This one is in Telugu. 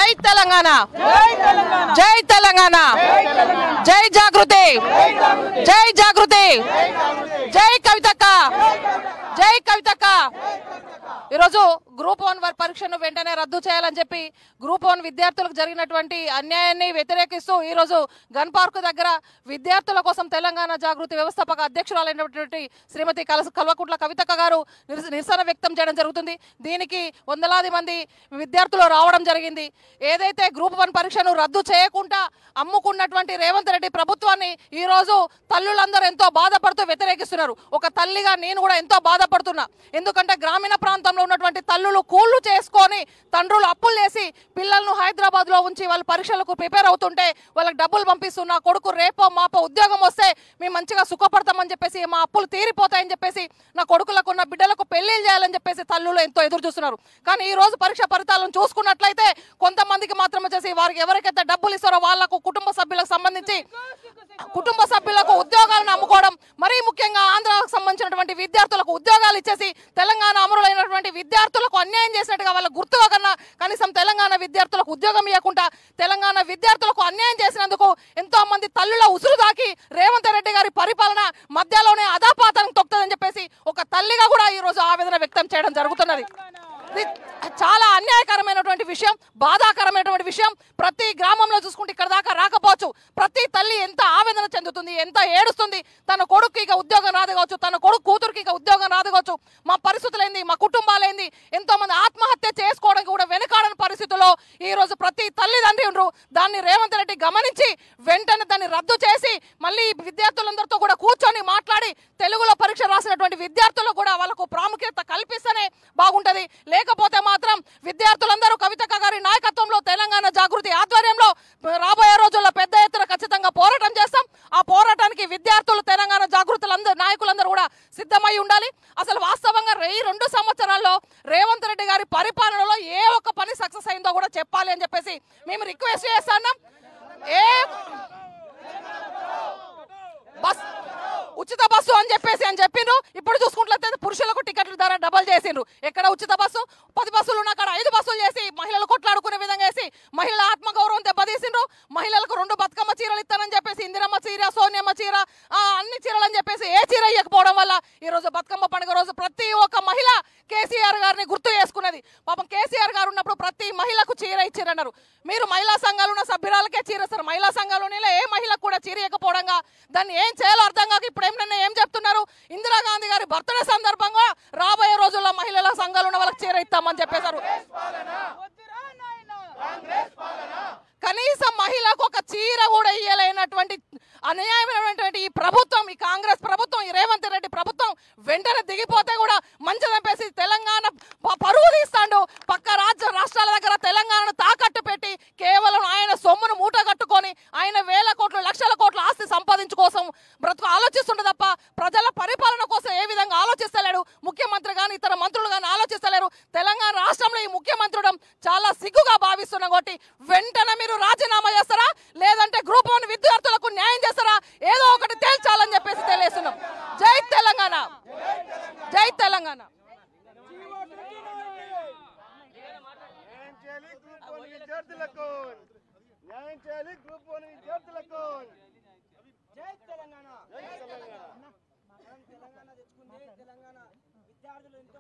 జై తెలంగాణ, జై తెలంగాణ, జై జాగృతి, జై జాగృతి, జై కవితక్క, జై కవితక్క. ఈరోజు గ్రూప్ 1 పరీక్షను వెంటనే రద్దు చేయాలని చెప్పి గ్రూప్ 1 విద్యార్థులకు జరిగినటువంటి అన్యాయాన్ని వ్యతిరేకిస్తూ ఈరోజు గన్ పార్క్ దగ్గర విద్యార్థుల కోసం తెలంగాణ జాగృతి వ్యవస్థాపక అధ్యక్షురాలైనటువంటి శ్రీమతి కల్వకుంట్ల కవితక్క గారు నిరసన వ్యక్తం చేయడం జరుగుతుంది. దీనికి వందలాది మంది విద్యార్థులు రావడం జరిగింది. ఏదైతే గ్రూప్ 1 పరీక్షను రద్దు చేయకుండా అమ్ముకున్నటువంటి రేవంత్ రెడ్డి ప్రభుత్వాన్ని ఈరోజు తల్లులందరూ ఎంతో బాధపడుతూ వ్యతిరేకిస్తున్నారు. ఒక తల్లిగా నేను కూడా ఎంతో బాధపడుతున్నా. ఎందుకంటే గ్రామీణ ప్రాంతంలో ఉన్నటువంటి తల్లులు కూళ్లు చేసుకొని తండ్రులు అప్పులు చేసి పిల్లలను హైదరాబాద్ లో ఉంచి వాళ్ళు పరీక్షలకు ప్రిపేర్ అవుతుంటే వాళ్ళకి డబ్బులు పంపిస్తున్నా కొడుకు రేపో మాపో ఉద్యోగం వస్తే మేము మంచిగా సుఖపడతామని చెప్పేసి మా అప్పులు తీరిపోతాయని చెప్పేసి నా కొడుకులకు నా బిడ్డలకు పెళ్లిళ్ళు చేయాలని చెప్పేసి తల్లులు ఎంతో ఎదురు చూస్తున్నారు. కానీ ఈ రోజు పరీక్ష ఫలితాలను చూసుకున్నట్లయితే కొంతమందికి మాత్రం వచ్చేసి వారికి ఎవరికైతే డబ్బులు ఇస్తారో వాళ్లకు కుటుంబ సభ్యులకు సంబంధించి కుటుంబ సభ్యులకు ఉద్యోగాలను అమ్ముకోవడం, మరీ ముఖ్యంగా ఆంధ్రాకు సంబంధించినటువంటి విద్యార్థులకు ఉద్యోగాలు ఇచ్చేసి తెలంగాణ అమరులైనటువంటి విద్యార్థులకు అన్యాయం చేసినట్టుగా వాళ్ళ గుర్తుగా కన్నా కనీసం తెలంగాణ విద్యార్థులకు ఉద్యోగం ఇవ్వకుండా తెలంగాణ విద్యార్థులకు అన్యాయం చేసినందుకు ఎంతో మంది తల్లుల ఉసురు దాకి రేవంత్ రెడ్డి గారి పరిపాలన మధ్యలోనే అధాపాతం తొక్కుతుందని చెప్పేసి ఒక తల్లిగా కూడా ఈ రోజు ఆవేదన వ్యక్తం చేయడం జరుగుతున్నది. చాలా అన్యాయకరమైనటువంటి విషయం, బాధాకరమైనటువంటి విషయం. ప్రతి గ్రామంలో చూసుకుంటే ఇక్కడ దాకా రాకపోవచ్చు. ప్రతి తల్లి ఎంత ఆవేదన చెందుతుంది, ఎంత ఏడుస్తుంది. తన కొడుకు ఇక ఉద్యోగం రాదు కావచ్చు, తన కొడుకు కూతురికి ఇక ఉద్యోగం రాదు కావచ్చు. మా పరిస్థితులేంది, మా కుటుంబాలేంది, ఎంతో మంది ఆత్మహత్య చేసుకోవడానికి కూడా వెనుకాడని పరిస్థితుల్లో ఈ రోజు ప్రతి తల్లిదండ్రి ఉండరు. దాన్ని రేవంత్ రెడ్డి గమనించి వెంటనే దాన్ని రద్దు చేసి మళ్ళీ విద్యార్థులందరితో కూడా కూర్చొని మాట్లాడి తెలుగులో పరీక్ష రాసినటువంటి విద్యార్థులు కూడా వాళ్ళకు ప్రాముఖ్యత కల్పిస్తేనే బాగుంటది. లేకపోతే మాత్రం విద్యార్థులందరూ కవితక్క గారి నాయకత్వంలో తెలంగాణ జాగృతి ఆధ్వర్యంలో రాబోయే రోజుల్లో పెద్ద ఎత్తున ఖచ్చితంగా పోరాటం చేస్తాం. ఆ పోరాటానికి విద్యార్థులు తెలంగాణ జాగృతులందరూ నాయకులందరూ కూడా సిద్ధమై ఉండాలి. అసలు వాస్తవంగా 2 సంవత్సరాల్లో రేవంత్ రెడ్డి గారి పరిపాలనలో ఏ ఒక్క పని సక్సెస్ అయిందో కూడా చెప్పాలి అని చెప్పేసి మేము రిక్వెస్ట్ చేస్తున్నాం. ఉచిత బస్సు అని చెప్పిండ్రు. ఇప్పుడు చూసుకుంటే పురుషులకు టికెట్ల ధర డబల్ చేసిండ్రు. ఎక్కడ ఉచిత బస్సు? 10 బస్సులు ఉన్న అక్కడ 5 బస్సులు చేసి మహిళలు కొట్లాడుకునే విధంగా వేసి మహిళల ఆత్మగౌరవం దెబ్బతీసిండ్రు. మహిళలకు 2 బతుకమ్మ చీరలు ఇస్తానని చెప్పేసి ఇందిరమ్మ చీర, సోనియమ్మ చీర, అన్ని చీరలు అని చెప్పేసి ఏ చీర ఇవ్వకపోవడం వల్ల ఈ రోజు బతుకమ్మ పండుగ రోజు ప్రతి ఒక్క మహిళ కేసీఆర్ గారిని గుర్తు చేసుకున్నది. పాపం కేసీఆర్ గారు ఉన్నప్పుడు ప్రతి మహిళకు చీర ఇచ్చిరన్నారు. మీరు మహిళా సంఘాలు ఉన్న సభ్యురాలకే చీర ఇస్తారు. మహిళా సంఘాలు ఏ మహిళకు కూడా చీర ఇవ్వకపోవడంగా దాన్ని ఏం చేయాలో అర్థం కాక ఇప్పుడు ఏం చెప్తున్నారు? ఇందిరాగాంధీ గారి బర్త్డే సందర్భంగా రాబోయే రోజుల్లో మహిళల సంఘాలు ఉన్న వాళ్ళకి చీర ఇస్తామని చెప్పేశారు. కనీసం మహిళకు ఒక చీర కూడా ఇయ్యలేనటువంటి అన్యాయమైనటువంటి ఈ ప్రభుత్వం, ఈ కాంగ్రెస్ ప్రభుత్వం, ఈ రేవంత్ రెడ్డి ప్రభుత్వం వెంటనే దిగిపోతే కూడా మంచిదనిపేసి తెలంగాణ పరువు తీస్తాడు. పక్క రాష్ట్రాల దగ్గర తెలంగాణను తాకట్టు పెట్టి కేవలం ఆయన సొమ్మును మూట కట్టుకొని ఆయన వేల కోట్లు లక్షల కోట్ల ఆస్తి సంపాదించు కోసం బ్రతుకు ఆలోచిస్తుండే తప్ప ప్రజల పరిపాలన కోసం ఏ విధంగా ఆలోచిస్తలేడు. ముఖ్యమంత్రి కానీ ఇతర మంత్రులు కానీ ఆలోచిస్తలేరు. తెలంగాణ రాష్ట్రంలో ఈ ముఖ్యమంత్రి చాలా సిగ్గుగా భావిస్తున్నా. కాబట్టి వెంటనే మీరు రాజీనామా చేస్తారా లేదంటే గ్రూప్ 1 విద్యార్థులకు న్యాయం చేస్తారా? ఏదో ఒకటి తేల్చాలని చెప్పేసి తెలియజేస్తున్నాం. జై తెలంగాణ, జై తెలంగాణ. న్యాయం చేయాలి గ్రూప్ 1 విద్యార్థులకు. జై తెలంగాణ.